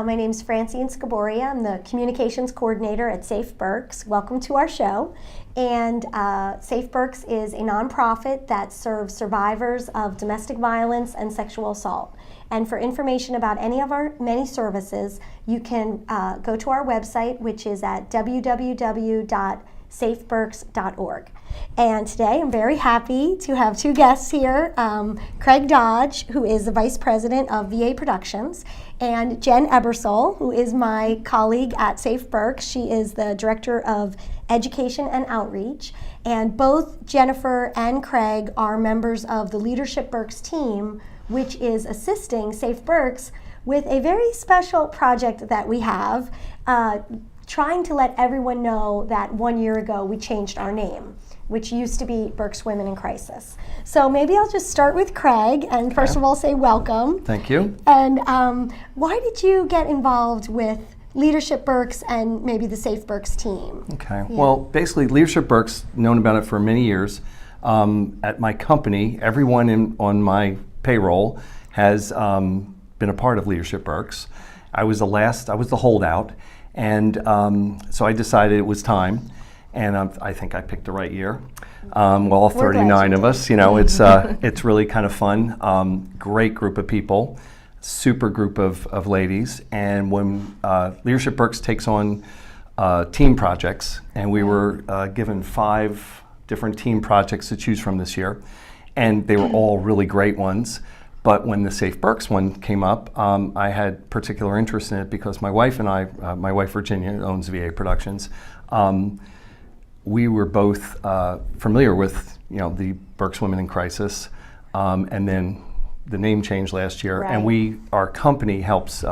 My name's Francine Scaboria. I'm the Communications Coordinator at Safe Berks. Welcome to our show. And Safe Berks is a nonprofit that serves survivors of domestic violence and sexual assault. And for information about any of our many services, you can go to our website, which is at www.safeberks.org. And today I'm very happy to have two guests here, Craig Dodge, who is the Vice President of VA Productions, and Jen Ebersole, who is my colleague at Safe Berks. She is the Director of Education and Outreach. And both Jennifer and Craig are members of the Leadership Berks team, which is assisting Safe Berks with a very special project that we have, trying to let everyone know that 1 year ago we changed our name, which used to be Berks Women in Crisis. So maybe I'll just start with Craig, and first of all say welcome. Thank you. And why did you get involved with Leadership Berks and maybe the Safe Berks team? Okay, well, basically Leadership Berks, known about it for many years. At my company, everyone on my payroll has been a part of Leadership Berks. I was the holdout, and so I decided it was time. And I think I picked the right year. Well, all 39 of us, it's really kind of fun. Great group of people, super group of ladies. And when Leadership Berks takes on team projects, and we were given 5 different team projects to choose from this year, and they were all really great ones. But when the Safe Berks one came up, I had particular interest in it because my wife and I, my wife Virginia owns VA Productions, we were both familiar with, the Berks Women in Crisis, and then the name changed last year, right. And our company helps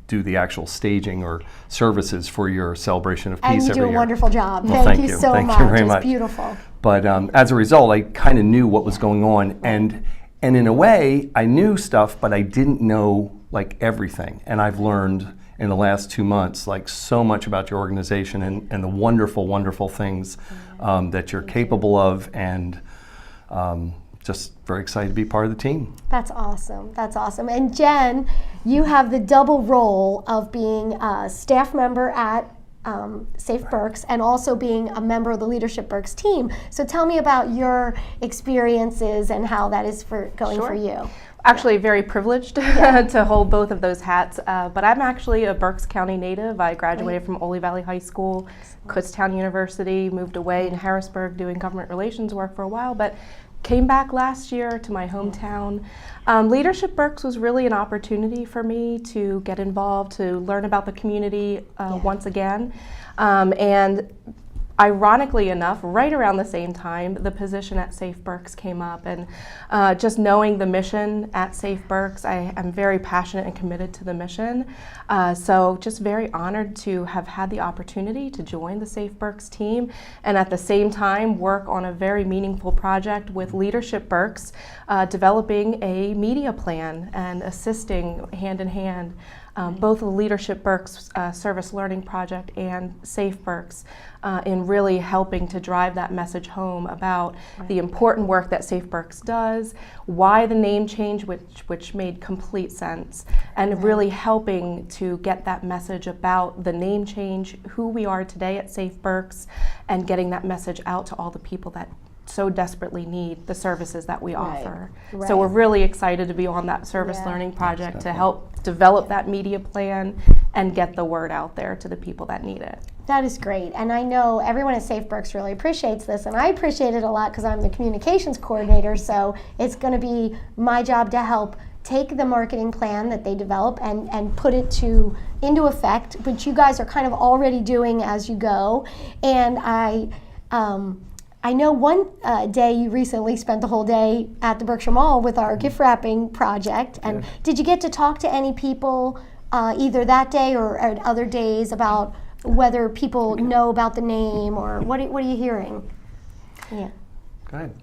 do the actual staging or services for your celebration of peace every year. And you do a wonderful job. Well, thank you so much. Thank you very much. It's beautiful. But as a result, I kind of knew what was going on, and in a way, I knew stuff, but I didn't know everything. And I've learned in the last 2 months, so much about your organization and the wonderful, wonderful things that you're capable of, and just very excited to be part of the team. That's awesome. That's awesome. And Jen, you have the double role of being a staff member at Safe Berks and also being a member of the Leadership Berks team. So tell me about your experiences and how that is going for you. Actually, very privileged to hold both of those hats, but I'm actually a Berks County native. I graduated from Ole Valley High School, Kutztown University, moved away in Harrisburg doing government relations work for a while, but came back last year to my hometown. Leadership Berks was really an opportunity for me to get involved, to learn about the community once again, and ironically enough, right around the same time, the position at Safe Berks came up, and just knowing the mission at Safe Berks, I am very passionate and committed to the mission. So just very honored to have had the opportunity to join the Safe Berks team, and at the same time work on a very meaningful project with Leadership Berks, developing a media plan and assisting hand in hand both the Leadership Berks Service Learning Project and Safe Berks in really helping to drive that message home about the important work that Safe Berks does, why the name change, which made complete sense, and really helping to get that message about the name change, who we are today at Safe Berks, and getting that message out to all the people that so desperately need the services that we offer. Right. So we're really excited to be on that service learning project to help develop that media plan and get the word out there to the people that need it. That is great, and I know everyone at Safe Berks really appreciates this, and I appreciate it a lot because I'm the communications coordinator, so it's going to be my job to help take the marketing plan that they develop and put it into effect, which you guys are kind of already doing as you go. And I know one day you recently spent the whole day at the Berkshire Mall with our gift wrapping project. And did you get to talk to any people either that day or at other days about whether people know about the name, or what are you hearing? Yeah. Go ahead.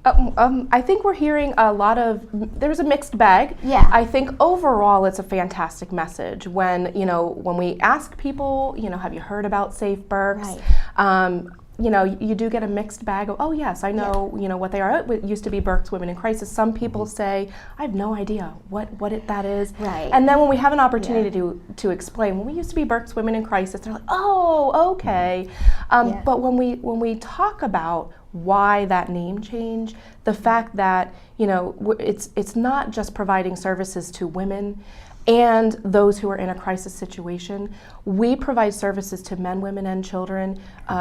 I think we're hearing there's a mixed bag. Yeah. I think overall it's a fantastic message when we ask people, have you heard about Safe Berks? Right. you know, you do get a mixed bag of, oh yes, I know, you know, what they are. It used to be Berks Women in Crisis. Some people say, I have no idea that is. Right. And then when we have an opportunity to explain, well, we used to be Berks Women in Crisis, they're like, oh, okay. But when we talk about why that name change, the fact that, you know, it's not just providing services to women and those who are in a crisis situation. We provide services to men, women, and children,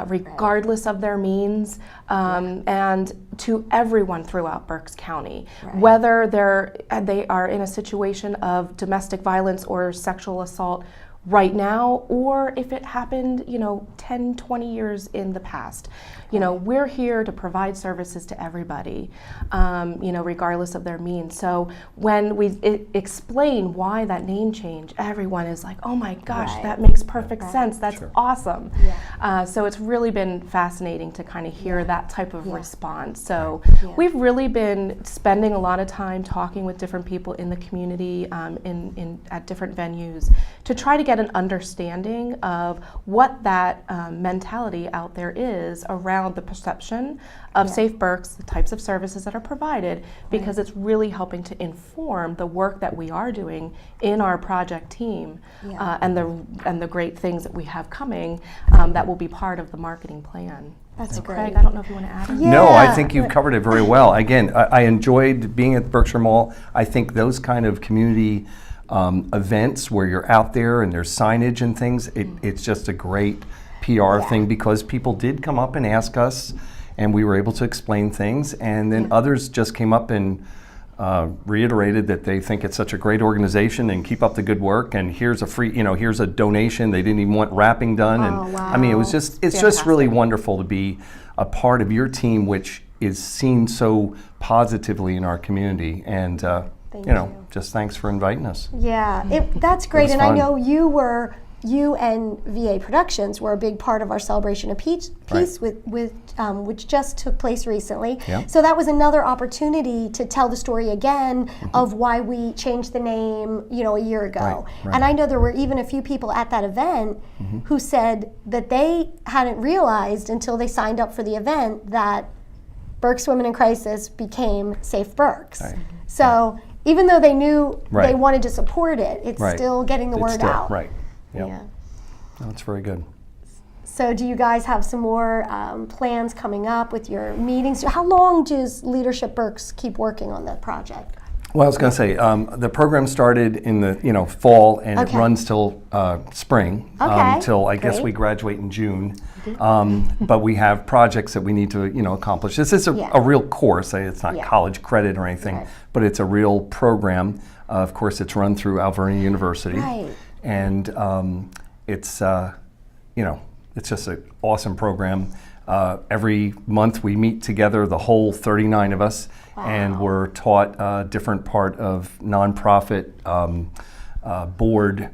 regardless of their means, and to everyone throughout Berks County, whether they are in a situation of domestic violence or sexual assault right now, or if it happened, you know, 10, 20 years in the past. You know, we're here to provide services to everybody, you know, regardless of their means. So when we explain why that name change, everyone is like, oh my gosh, that makes perfect sense. That's awesome. So it's really been fascinating to kind of hear that type of response. So we've really been spending a lot of time talking with different people in the community, at different venues, to try to get an understanding of what that mentality out there is around the perception of Safe Berks, the types of services that are provided, because it's really helping to inform the work that we are doing in our project team, and the great things that we have coming that will be part of the marketing plan. That's great. Craig, I don't know if you want to add anything. No, I think you've covered it very well. Again, I enjoyed being at the Berkshire Mall. I think those kind of community events where you're out there and there's signage and things, it's just a great PR thing, because people did come up and ask us, and we were able to explain things, and then others just came up and reiterated that they think it's such a great organization and keep up the good work, and here's a free, you know, here's a donation. They didn't even want wrapping done, and I mean, it's just really wonderful to be a part of your team, which is seen so positively in our community, and you know, just thanks for inviting us. Yeah, that's great, and fun. I know you and VA Productions were a big part of our celebration of peace which just took place recently. So that was another opportunity to tell the story again of why we changed the name, you know, a year ago. And I know there were even a few people at that event who said that they hadn't realized until they signed up for the event that Berks Women in Crisis became Safe Berks. So even though they knew they wanted to support it, it's still getting the word out. Yeah, that's very good. So do you guys have some more plans coming up with your meetings? How long does Leadership Berks keep working on that project? Well, I was going to say, the program started in the fall, and it runs till spring, till I guess we graduate in June. But we have projects that we need to accomplish. This is a real course. It's not college credit or anything, but it's a real program. Of course, it's run through Alvernia University. And it's just an awesome program. Every month we meet together, the whole 39 of us, and we're taught a different part of nonprofit board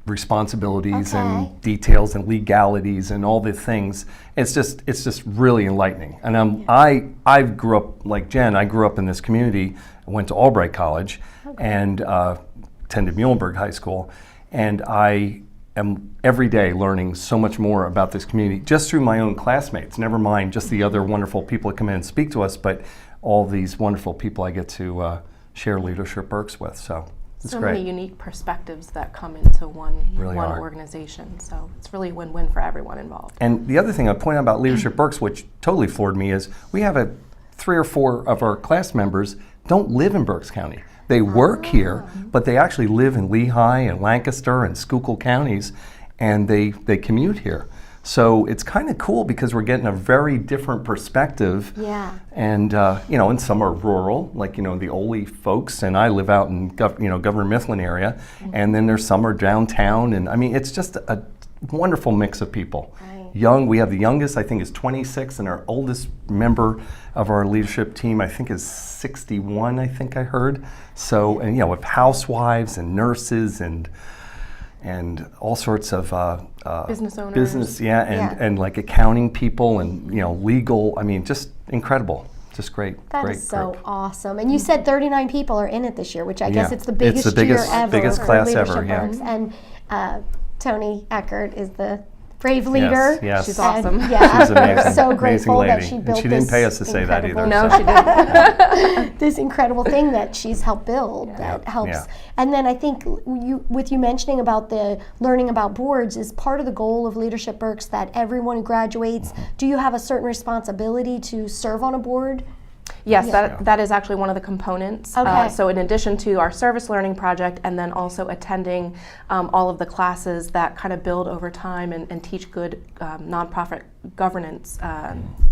responsibilities and details and legalities and all the things. It's just really enlightening. And I grew up like Jen. I grew up in this community. I went to Albright College and attended Muhlenberg High School, and I am every day learning so much more about this community just through my own classmates, never mind just the other wonderful people that come in and speak to us, but all these wonderful people I get to share Leadership Berks with. So it's great. Many unique perspectives that come into one organization, so it's really a win-win for everyone involved. And the other thing I point out about Leadership Berks, which totally floored me, is we have 3 or 4 of our class members don't live in Berks County. They work here, but they actually live in Lehigh and Lancaster and Schuylkill counties, and they commute here. So it's kind of cool because we're getting a very different perspective. And and some are rural, like the Ole folks, and I live out in Governor Mifflin area, and then there's some are downtown, and I mean it's just a wonderful mix of people. Young, we have the youngest, I think, is 26, and our oldest member of our leadership team, I think, is 61, I think I heard. So, and with housewives and nurses and all sorts of business owners. And like accounting people and legal. I mean, just incredible. Just great. That great is so group. awesome. And you said 39 people are in it this year, which I guess it's the biggest biggest year ever biggest for class Leadership ever. Berks. And Tony Eckert is the brave leader. Yes. She's And, awesome. yeah, She's amazing. So amazing grateful lady. that she built And she didn't this pay us to say that either. incredible- No, so. she didn't. this incredible thing that she's helped build that helps. Yeah. And then I think with you mentioning about the learning about boards is part of the goal of Leadership Berks that everyone who graduates, do you have a certain responsibility to serve on a board? Yes, that is actually one of the components. Okay. So in addition to our service learning project and then also attending all of the classes that kind of build over time and teach good nonprofit governance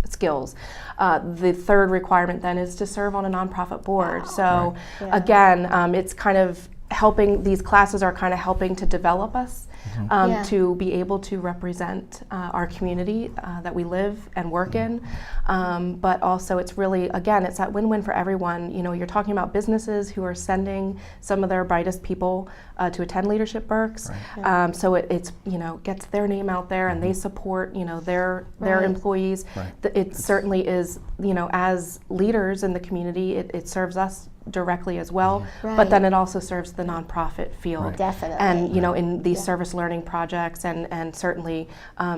skills, the third requirement then is to serve on a nonprofit board. So Yeah. again, it's kind of helping, these classes are kind of helping to develop us Yeah. to be able to represent our community that we live and work in. But also it's really, again, it's that win-win for everyone. You know, you're talking about businesses who are sending some of their brightest people to attend Leadership Berks. Right. So it's, you know, gets their name out there and they support, you know, their Right. employees. Right. It certainly is, you know, as leaders in the community, it serves us directly as well, Right. but then it also serves the nonprofit field. Right. Definitely. And you know, in these service learning projects and certainly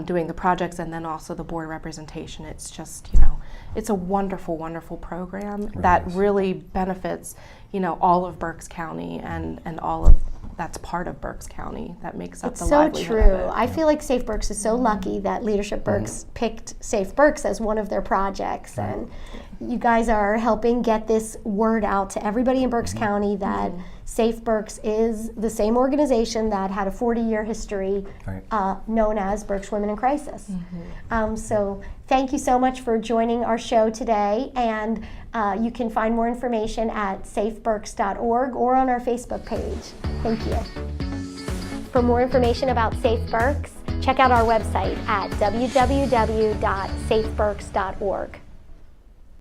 doing the projects and then also the board representation, it's just, you know, it's a wonderful, wonderful program that is. really benefits, you know, all of Berks County and all of that's part of Berks County that makes up It's the so livelihood true. of it. I feel like Safe Berks is so lucky that Leadership Berks picked Safe Berks as one of their projects, and you guys are helping get this word out to everybody in Berks County that Safe Berks is the same organization that had a 40-year history Right. known as Berks Women in Crisis. So thank you so much for joining our show today, and you can find more information at safeberks.org or on our Facebook page. Thank you. For more information about Safe Berks, check out our website at www.safeberks.org.